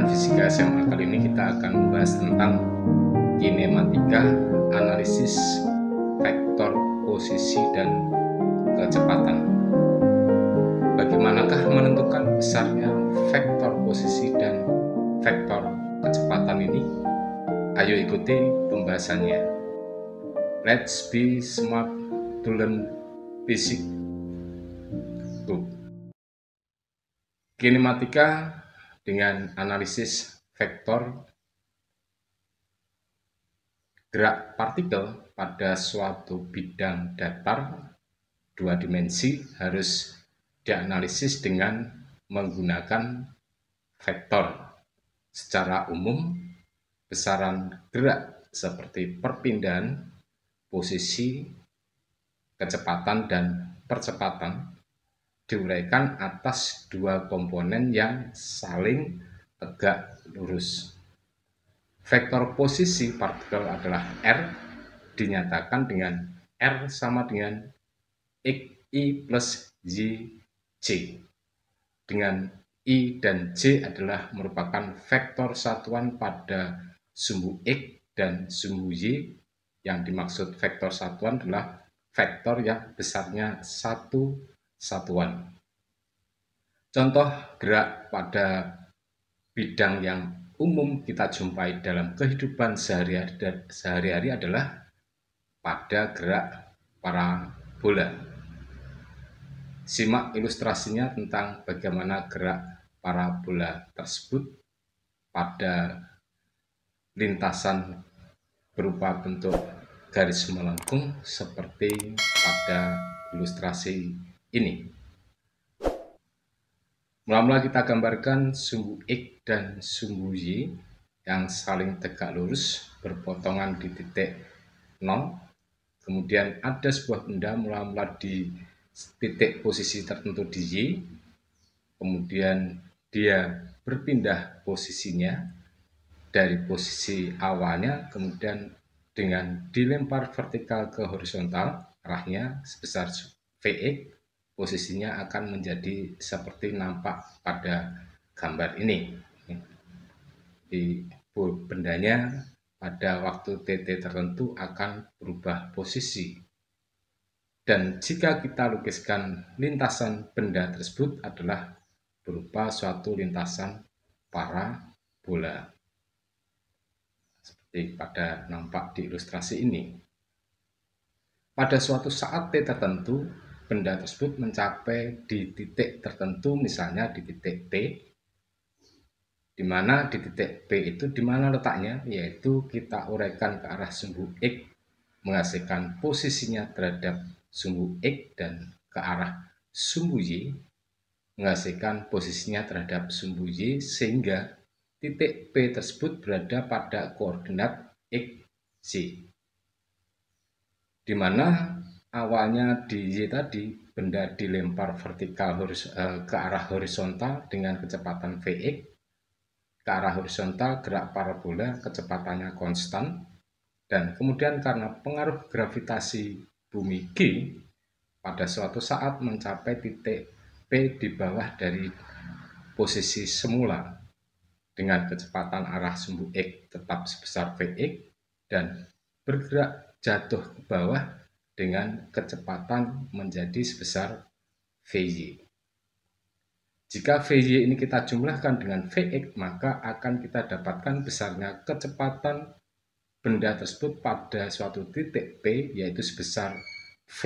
Fisika SMA kali ini kita akan membahas tentang kinematika, analisis vektor posisi dan kecepatan. Bagaimanakah menentukan besarnya vektor posisi dan vektor kecepatan ini? Ayo ikuti pembahasannya. Let's be smart to learn physics. Kinematika dengan analisis vektor gerak partikel pada suatu bidang datar dua dimensi harus dianalisis dengan menggunakan vektor. Secara umum, besaran gerak seperti perpindahan, posisi, kecepatan, dan percepatan diuraikan atas dua komponen yang saling tegak lurus. Vektor posisi partikel adalah R, dinyatakan dengan R sama dengan XI plus YC, dengan I dan J adalah merupakan vektor satuan pada sumbu X dan sumbu Y. Yang dimaksud vektor satuan adalah vektor yang besarnya satu satuan. Contoh gerak pada bidang yang umum kita jumpai dalam kehidupan sehari-hari adalah pada gerak parabola. Simak ilustrasinya tentang bagaimana gerak parabola tersebut pada lintasan berupa bentuk garis melengkung seperti pada ilustrasi ini. Mula-mula kita gambarkan sumbu X dan sumbu Y yang saling tegak lurus berpotongan di titik 0. Kemudian ada sebuah benda mula-mula di titik posisi tertentu di Y. Kemudian dia berpindah posisinya dari posisi awalnya, kemudian dengan dilempar vertikal ke horizontal, arahnya sebesar Vx, posisinya akan menjadi seperti nampak pada gambar ini. Di bendanya pada waktu TT tertentu akan berubah posisi. Dan jika kita lukiskan lintasan benda tersebut adalah berupa suatu lintasan parabola. Seperti pada nampak di ilustrasi ini. Pada suatu saat T tertentu, benda tersebut mencapai di titik tertentu, misalnya di titik P, di mana di titik P itu di mana letaknya, yaitu kita uraikan ke arah sumbu X, menghasilkan posisinya terhadap sumbu X, dan ke arah sumbu Y, menghasilkan posisinya terhadap sumbu Y, sehingga titik P tersebut berada pada koordinat X, Y, di mana awalnya di Y tadi benda dilempar vertikal ke arah horizontal dengan kecepatan Vx. Ke arah horizontal gerak parabola kecepatannya konstan, dan kemudian karena pengaruh gravitasi bumi G pada suatu saat mencapai titik P di bawah dari posisi semula dengan kecepatan arah sumbu X tetap sebesar Vx dan bergerak jatuh ke bawah dengan kecepatan menjadi sebesar Vy. Jika Vy ini kita jumlahkan dengan Vx, maka akan kita dapatkan besarnya kecepatan benda tersebut pada suatu titik P, yaitu sebesar V,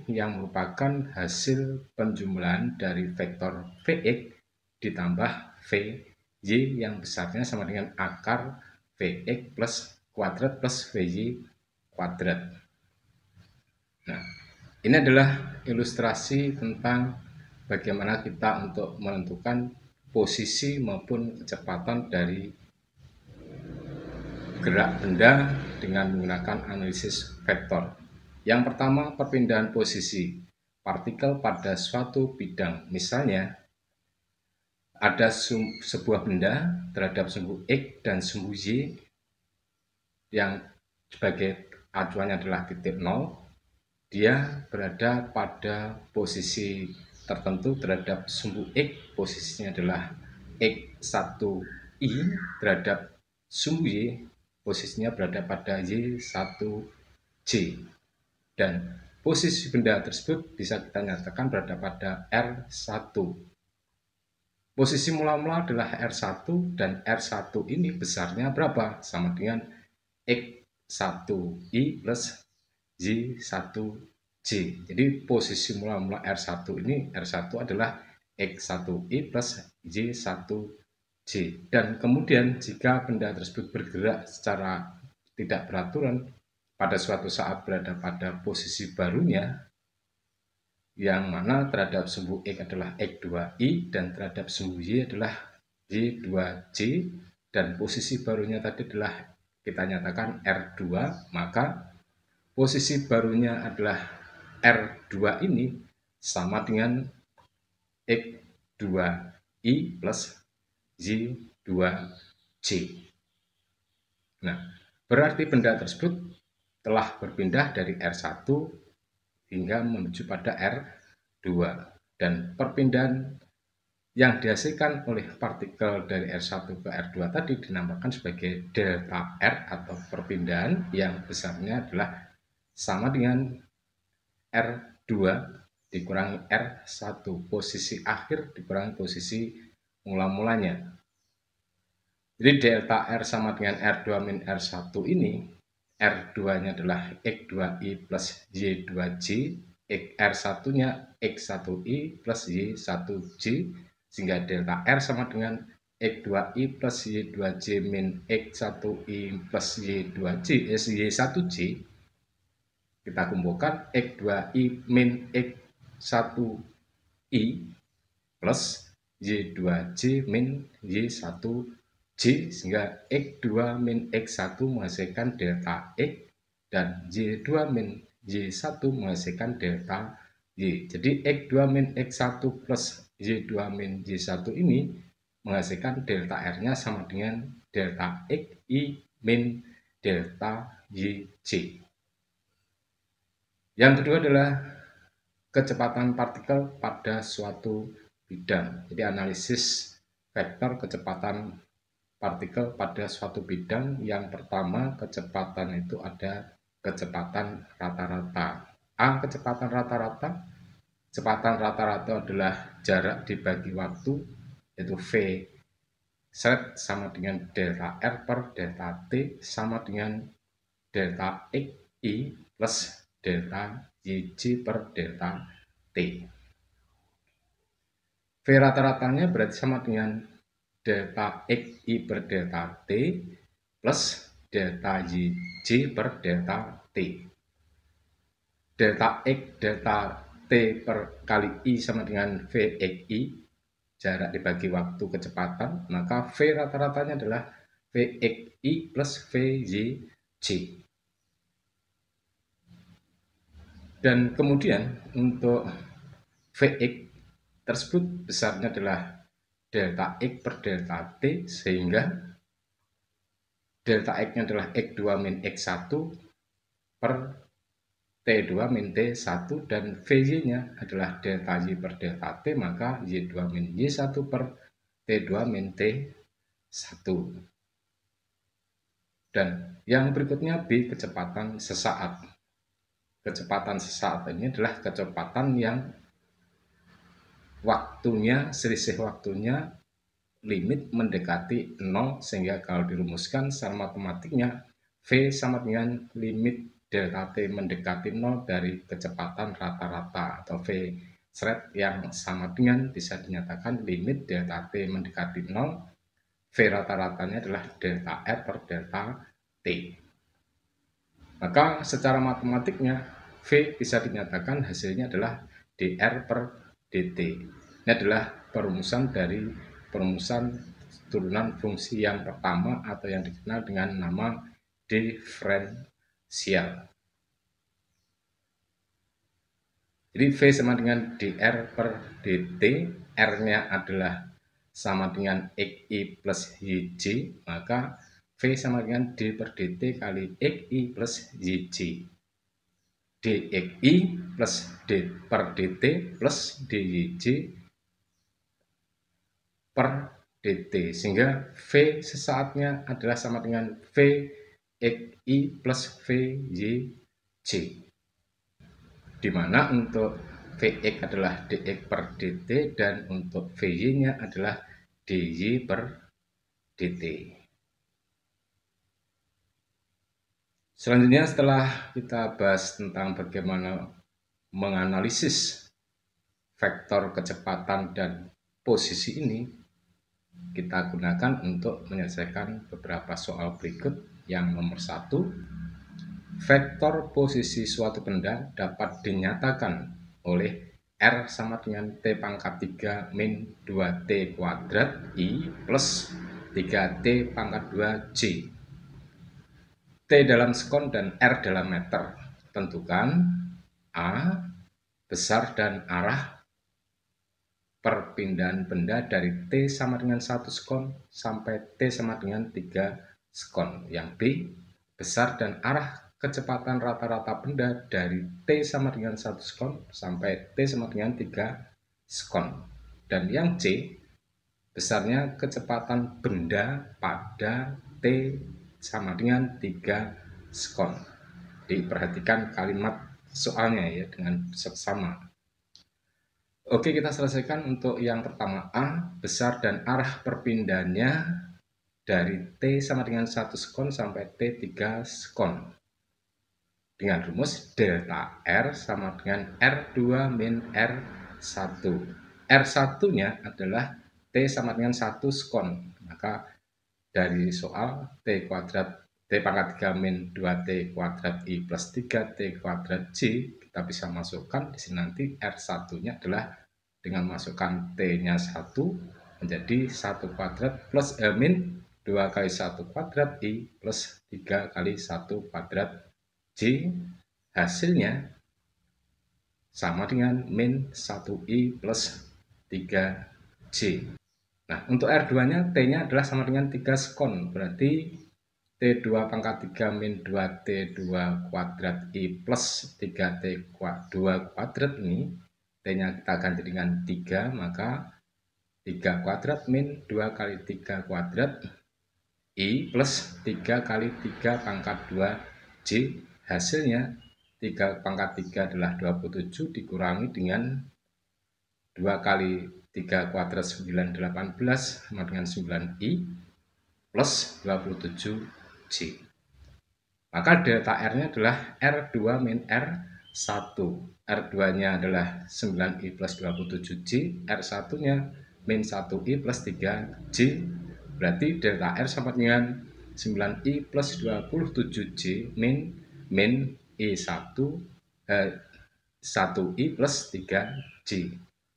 yang merupakan hasil penjumlahan dari vektor Vx ditambah Vy yang besarnya sama dengan akar Vx plus kuadrat plus Vy kuadrat. Nah, ini adalah ilustrasi tentang bagaimana kita untuk menentukan posisi maupun kecepatan dari gerak benda dengan menggunakan analisis vektor. Yang pertama, perpindahan posisi partikel pada suatu bidang. Misalnya, ada sebuah benda terhadap sumbu X dan sumbu Y yang sebagai acuannya adalah titik 0. Dia berada pada posisi tertentu terhadap sumbu X, posisinya adalah X1 I terhadap sumbu Y posisinya berada pada Y1J, dan posisi benda tersebut bisa kita nyatakan berada pada R1. Posisi mula-mula adalah R1 dan R1 ini besarnya berapa? Sama dengan X1I plus Y1J. Jadi posisi mula-mula R1 ini, R1 adalah X1I plus Y1J. Dan kemudian jika benda tersebut bergerak secara tidak beraturan, pada suatu saat berada pada posisi barunya, yang mana terhadap sumbu X adalah X2I dan terhadap sumbu Y adalah Y2J, dan posisi barunya tadi adalah kita nyatakan R2, maka posisi barunya adalah R2 ini sama dengan X2I plus Y2J. Nah, berarti benda tersebut telah berpindah dari R1 hingga menuju pada R2, dan perpindahan yang dihasilkan oleh partikel dari R1 ke R2 tadi dinamakan sebagai delta R, atau perpindahan yang besarnya adalah sama dengan R2 dikurangi R1, posisi akhir dikurangi posisi mula-mulanya. Jadi delta R sama dengan R2 min R1 ini, R2-nya adalah X2I plus Y2J, R1-nya X1I plus Y1J, sehingga delta R sama dengan X2I plus Y2J min X1I plus Y2J, Y1J. Kita kumpulkan X2I min X1I plus Y2J min Y1J, sehingga X2 min X1 menghasilkan delta X dan Y2 min Y1 menghasilkan delta Y. Jadi X2 min X1 plus Y2 min Y1 ini menghasilkan delta R-nya sama dengan delta XI min delta YJ. Yang kedua adalah kecepatan partikel pada suatu bidang. Jadi analisis vektor kecepatan partikel pada suatu bidang. Yang pertama, kecepatan itu ada kecepatan rata-rata. A, kecepatan rata-rata. Kecepatan rata-rata adalah jarak dibagi waktu, yaitu V seret sama dengan delta R per delta T sama dengan delta XI plus delta YJ per delta T. V rata-ratanya berarti sama dengan delta XI per delta T plus delta YJ per delta T. Delta X, delta T per kali I sama dengan VXI, jarak dibagi waktu kecepatan, maka V rata-ratanya adalah VXI plus VYJ. Dan kemudian untuk Vx tersebut besarnya adalah delta X per delta T, sehingga delta X-nya adalah X2 min X1 per T2 min T1, dan Vy-nya adalah delta Y per delta T, maka Y2 min Y1 per T2 min T1. Dan yang berikutnya B, kecepatan sesaat. Kecepatan sesaat ini adalah kecepatan yang waktunya, selisih waktunya limit mendekati 0, sehingga kalau dirumuskan secara matematiknya V sama dengan limit delta T mendekati 0 dari kecepatan rata-rata, atau V seret yang sama dengan bisa dinyatakan limit delta T mendekati 0, V rata-ratanya adalah delta R per delta T. Maka secara matematiknya V bisa dinyatakan hasilnya adalah dr per dt. Ini adalah perumusan dari perumusan turunan fungsi yang pertama, atau yang dikenal dengan nama diferensial. Jadi V sama dengan dr per dt, R-nya adalah sama dengan XI plus YJ, maka V sama dengan D per dt kali XI plus YJ. dXI plus D per dt plus DYJ per dt, sehingga V sesaatnya adalah sama dengan Vxi plus Vyj, di mana untuk Vx adalah dx per dt dan untuk Vy-nya adalah dy per dt. Selanjutnya, setelah kita bahas tentang bagaimana menganalisis vektor kecepatan dan posisi ini, kita gunakan untuk menyelesaikan beberapa soal berikut. Yang nomor 1, vektor posisi suatu benda dapat dinyatakan oleh R sama dengan T pangkat 3 min 2T kuadrat I plus 3T pangkat 2 J. T dalam sekon dan R dalam meter. Tentukan A, besar dan arah perpindahan benda dari T sama dengan 1 sekon sampai T sama dengan 3 sekon. Yang B, besar dan arah kecepatan rata-rata benda dari T sama dengan 1 sekon sampai T sama dengan 3 sekon. Dan yang C, besarnya kecepatan benda pada T sama dengan 3 sekon. Diperhatikan kalimat soalnya ya dengan seksama. Oke, kita selesaikan untuk yang pertama A, besar dan arah perpindahannya dari T sama dengan 1 sekon sampai T 3 sekon. Dengan rumus delta R sama dengan R2 min R1. R1-nya adalah T sama dengan 1 sekon. Maka dari soal T kuadrat T pangkat 3 min 2T kuadrat I plus 3T kuadrat J, kita bisa masukkan di sini nanti R1-nya adalah dengan masukkan T-nya 1 menjadi 1 kuadrat plus min 2 kali 1 kuadrat I plus 3 kali 1 kuadrat J. Hasilnya sama dengan min 1I plus 3J. Nah, untuk R2-nya T-nya adalah sama dengan 3 sekon, berarti T2 pangkat 3 min 2T2 kuadrat I plus 3T2 kuadrat ini, T-nya kita ganti dengan 3, maka 3 kuadrat min 2 kali 3 kuadrat I plus 3 kali 3 pangkat 2 J. Hasilnya 3 pangkat 3 adalah 27 dikurangi dengan 2 kali 3 kuadrat 9, 18 sama dengan 9I plus 27J. Maka delta R-nya adalah R2 min R1. R2-nya adalah 9I plus 27J, R1-nya min 1I plus 3J. Berarti delta R sama dengan 9I plus 27J min I1 1I plus 3J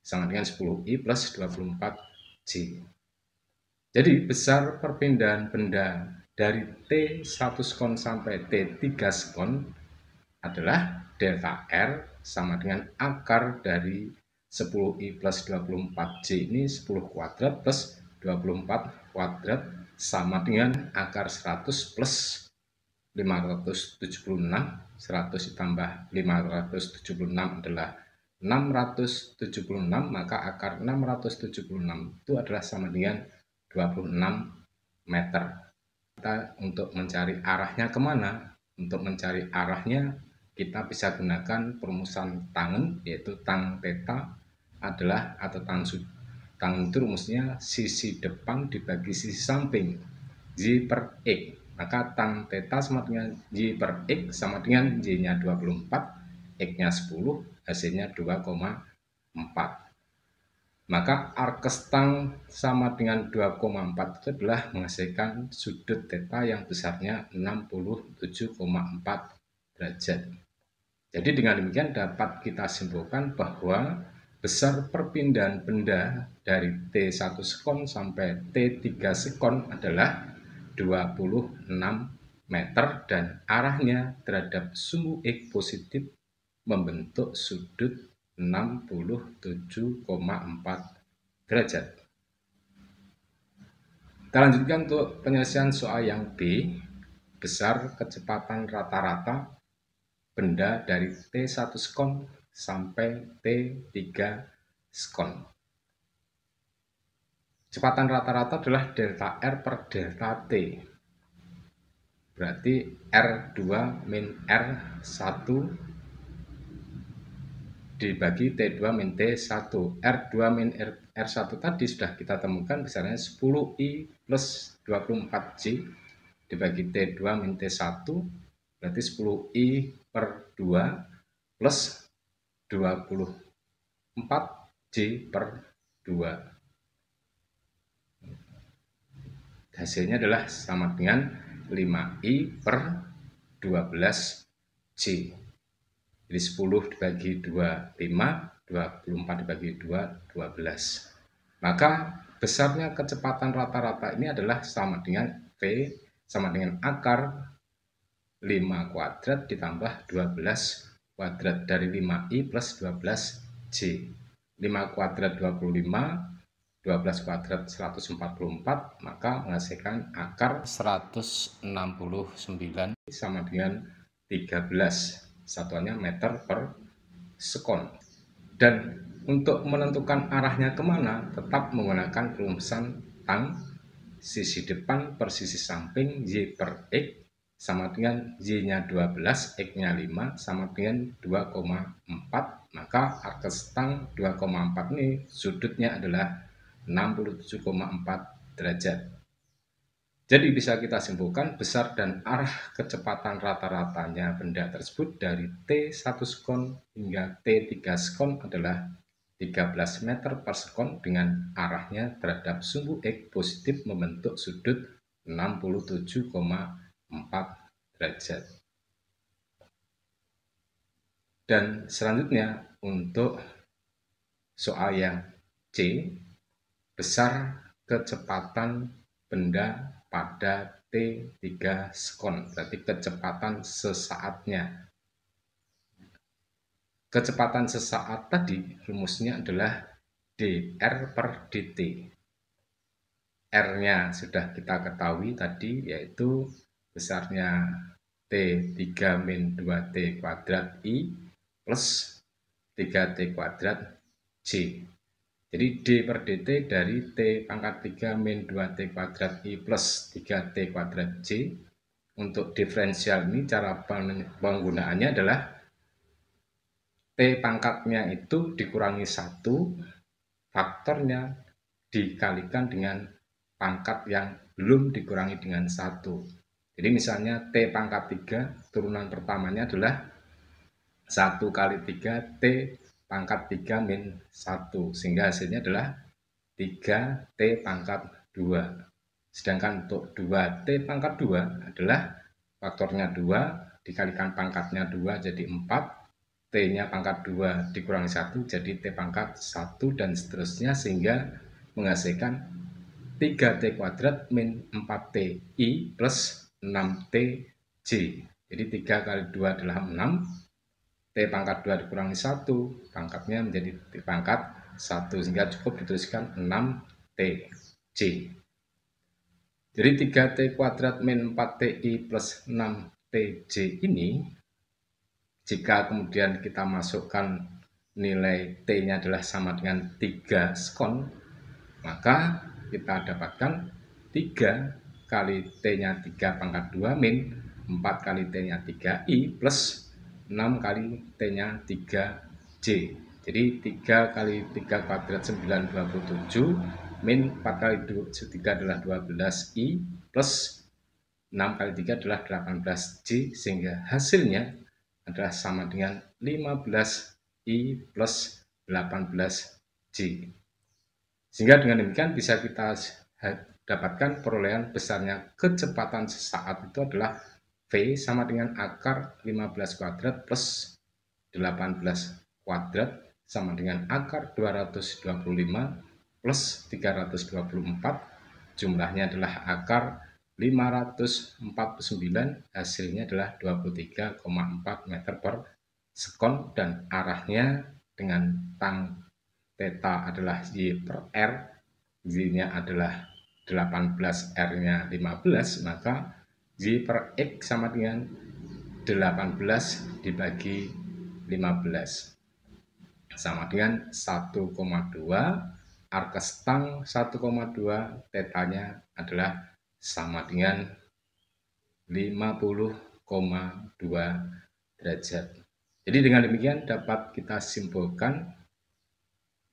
sama dengan 10I plus 24J. Jadi besar perpindahan benda dari T 1 sekon sampai T 3 sekon adalah delta R sama dengan akar dari 10I plus 24J ini 10 kuadrat plus 24 kuadrat sama dengan akar 100 plus 576. 100 ditambah 576 adalah 676, maka akar 676 itu adalah sama dengan 26 meter. Kita untuk mencari arahnya kemana? Untuk mencari arahnya kita bisa gunakan perumusan tangen, yaitu tang theta adalah atau tangen itu rumusnya sisi depan dibagi sisi samping Y per X. Maka tang theta sama dengan Y per X sama dengan Y-nya 24, X-nya 10, hasilnya 2,4. Maka arkes tang sama dengan 2,4 itu adalah menghasilkan sudut theta yang besarnya 67,4 derajat. Jadi dengan demikian dapat kita simpulkan bahwa besar perpindahan benda dari T1 sekon sampai T3 sekon adalah 26 meter dan arahnya terhadap sumbu X positif membentuk sudut 67,4 derajat. Kita lanjutkan untuk penyelesaian soal yang B. Besar kecepatan rata-rata benda dari T1 sekon sampai T3 sekon. Kecepatan rata-rata adalah delta R per delta T. Berarti R2 min R1 dibagi T2 min T1. R2 min R1 tadi sudah kita temukan besarnya 10I plus 24J dibagi T2 min T1, berarti 10I per 2 plus 24J per 2. Hasilnya adalah sama dengan 5I per 12J. Jadi 10 dibagi 2, 5, 24 dibagi 2, 12. Maka besarnya kecepatan rata-rata ini adalah sama dengan V, sama dengan akar 5 kuadrat ditambah 12 kuadrat dari 5I plus 12J. 5 kuadrat 25, 12 kuadrat 144, maka menghasilkan akar 169 sama dengan 13, satuannya meter per sekon. Dan untuk menentukan arahnya kemana, tetap menggunakan rumusan tang sisi depan per sisi samping Y per X sama dengan Y-nya 12, X-nya 5 sama dengan 2,4. Maka arc stang 2,4 ini sudutnya adalah 67,4 derajat. Jadi bisa kita simpulkan besar dan arah kecepatan rata-ratanya benda tersebut dari T1 sekon hingga T3 sekon adalah 13 meter per sekon dengan arahnya terhadap sumbu X positif membentuk sudut 67,4 derajat. Dan selanjutnya untuk soal yang C, besar kecepatan benda pada T3 sekon, berarti kecepatan sesaatnya. Kecepatan sesaat tadi rumusnya adalah dr per dt. R-nya sudah kita ketahui tadi, yaitu besarnya T3 min 2T kuadrat I plus 3T kuadrat J. Jadi D per dt dari T pangkat 3 min 2T kuadrat I plus 3T kuadrat J. Untuk diferensial ini cara penggunaannya adalah T pangkatnya itu dikurangi 1, faktornya dikalikan dengan pangkat yang belum dikurangi dengan 1. Jadi misalnya T pangkat 3 turunan pertamanya adalah 1 kali 3 T pangkat 3 min 1, sehingga hasilnya adalah 3T pangkat 2. Sedangkan untuk 2T pangkat 2 adalah faktornya 2 dikalikan pangkatnya 2 jadi 4, T-nya pangkat 2 dikurangi 1 jadi T pangkat 1 dan seterusnya, sehingga menghasilkan 3T kuadrat min 4T I plus 6T J. Jadi 3 kali 2 adalah 6, T pangkat 2 dikurangi 1, pangkatnya menjadi T pangkat 1, sehingga cukup dituliskan 6T J. Jadi 3T kuadrat min 4TI plus 6TJ ini, jika kemudian kita masukkan nilai T-nya adalah sama dengan 3 sekon, maka kita dapatkan 3 kali T-nya 3 pangkat 2 min 4 kali T-nya 3I plus 6 kali T-nya 3J. Jadi 3 kali 3 kuadrat 9, 27, min 4 kali 3 adalah 12I, plus 6 kali 3 adalah 18J, sehingga hasilnya adalah sama dengan 15I plus 18J. Sehingga dengan demikian bisa kita dapatkan perolehan besarnya kecepatan sesaat itu adalah V sama dengan akar 15 kuadrat plus 18 kuadrat sama dengan akar 225 plus 324, jumlahnya adalah akar 549, hasilnya adalah 23,4 meter per sekon, dan arahnya dengan tang theta adalah Y per R, Y-nya adalah 18, R-nya 15, maka Y per X sama dengan 18 dibagi 15 sama dengan 1,2 arca stang 1,2 tetanya adalah sama dengan 50,2 derajat. Jadi dengan demikian dapat kita simpulkan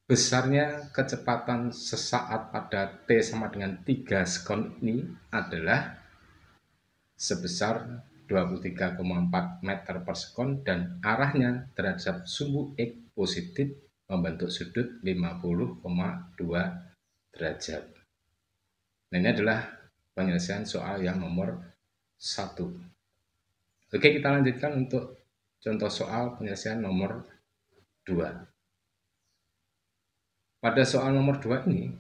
besarnya kecepatan sesaat pada T sama dengan 3 sekon ini adalah sebesar 23,4 meter per sekon dan arahnya terhadap sumbu X positif membentuk sudut 50,2 derajat. Nah, ini adalah penyelesaian soal yang nomor 1. Oke, kita lanjutkan untuk contoh soal penyelesaian nomor 2. Pada soal nomor 2 ini,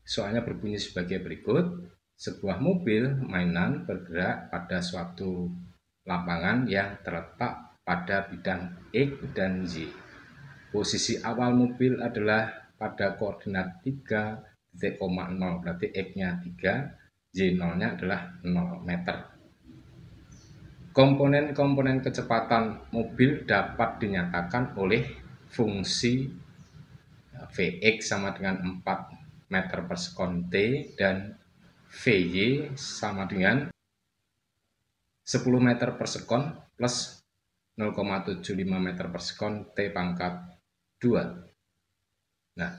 soalnya berbunyi sebagai berikut. Sebuah mobil mainan bergerak pada suatu lapangan yang terletak pada bidang X dan Y. Posisi awal mobil adalah pada koordinat 3,0, berarti X-nya 3, Y0-nya adalah 0 meter. Komponen-komponen kecepatan mobil dapat dinyatakan oleh fungsi Vx sama dengan 4 meter per sekon T dan Vy sama dengan 10 meter per sekon plus 0,75 meter per sekon T pangkat 2. Nah,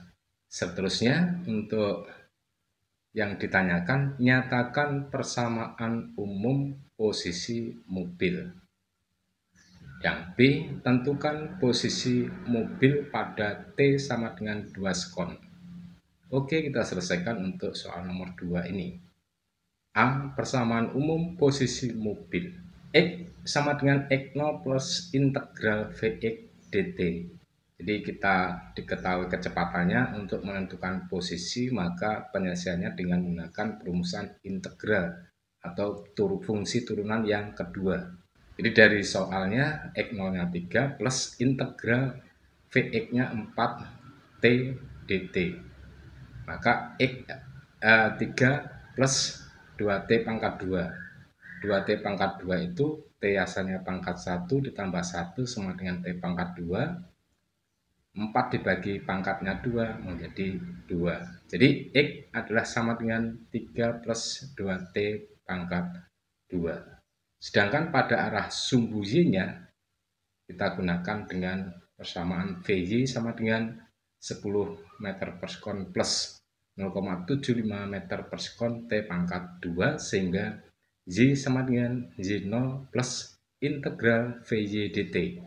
seterusnya untuk yang ditanyakan, nyatakan persamaan umum posisi mobil. Yang B, tentukan posisi mobil pada T sama dengan 2 sekon. Oke, kita selesaikan untuk soal nomor 2 ini. A, persamaan umum posisi mobil. X sama dengan X0 plus integral Vx dt. Jadi kita diketahui kecepatannya, untuk menentukan posisi maka penyelesaiannya dengan menggunakan perumusan integral atau fungsi turunan yang kedua. Jadi dari soalnya X0-nya 3 plus integral Vx-nya 4 T dt. Maka X 3 plus 2T pangkat 2. 2T pangkat 2 itu T asalnya pangkat 1 ditambah 1 sama dengan T pangkat 2. 4 dibagi pangkatnya 2 menjadi 2. Jadi X adalah sama dengan 3 plus 2T pangkat 2. Sedangkan pada arah sumbu Y-nya kita gunakan dengan persamaan Vy sama dengan 10 meter per sekon plus 0,75 meter per sekon T pangkat 2, sehingga Y sama dengan Y0 plus integral Vy dt.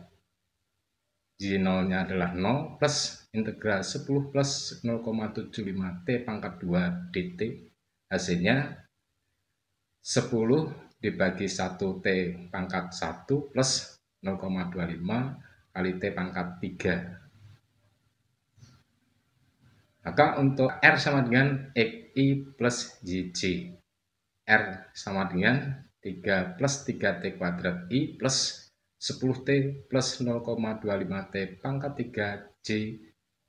Y0-nya adalah 0 plus integral 10 plus 0,75 T pangkat 2 dt. Hasilnya 10 dibagi 1 T pangkat 1 plus 0,25 kali T pangkat 3. Maka untuk R sama dengan XI plus YJ. R sama dengan 3 plus 3T kuadrat I plus 10T plus 0,25T pangkat 3J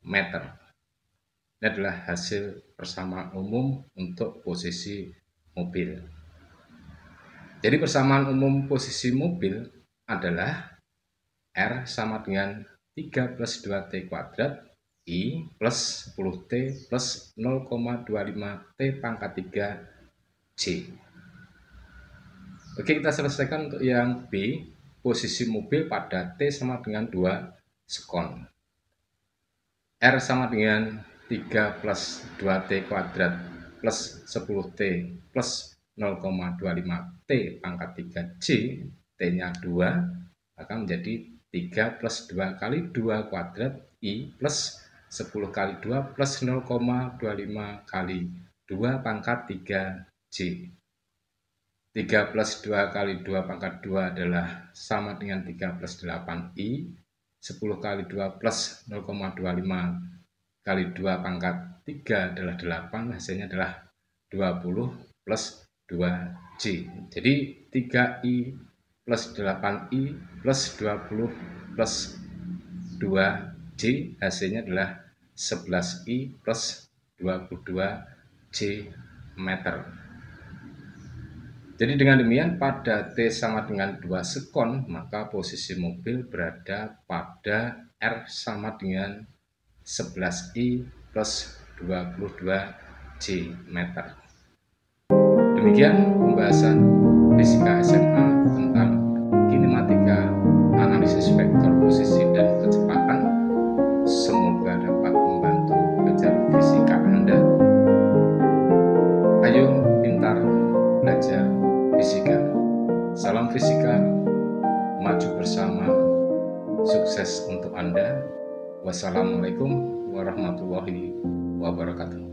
meter. Ini adalah hasil persamaan umum untuk posisi mobil. Jadi persamaan umum posisi mobil adalah R sama dengan 3 plus 2T kuadrat I plus 10T plus 0,25T pangkat 3J. Oke, kita selesaikan untuk yang B. Posisi mobil pada T sama dengan 2 sekon. R sama dengan 3 plus 2T kuadrat plus 10T plus 0,25T pangkat 3J. T-nya 2, maka menjadi 3 plus 2 kali 2 kuadrat I plus 10 kali 2 plus 0,25 kali 2 pangkat 3J. 3 plus 2 kali 2 pangkat 2 adalah sama dengan 3 plus 8I. 10 kali 2 plus 0,25 kali 2 pangkat 3 adalah 8. Hasilnya adalah 20 plus 2J. Jadi 3I plus 8I plus 20 plus 2J, hasilnya adalah 11I plus 22J meter. Jadi dengan demikian pada T sama dengan 2 sekon, maka posisi mobil berada pada R sama dengan 11I plus 22 J meter. Demikian pembahasan fisika SMA tentang kinematika, analisis vektor posisi dan kecepatan. Semoga dapat membantu belajar fisika Anda. Ayo pintar belajar fisika. Salam fisika, maju bersama, sukses untuk Anda. Wassalamualaikum warahmatullahi wabarakatuh.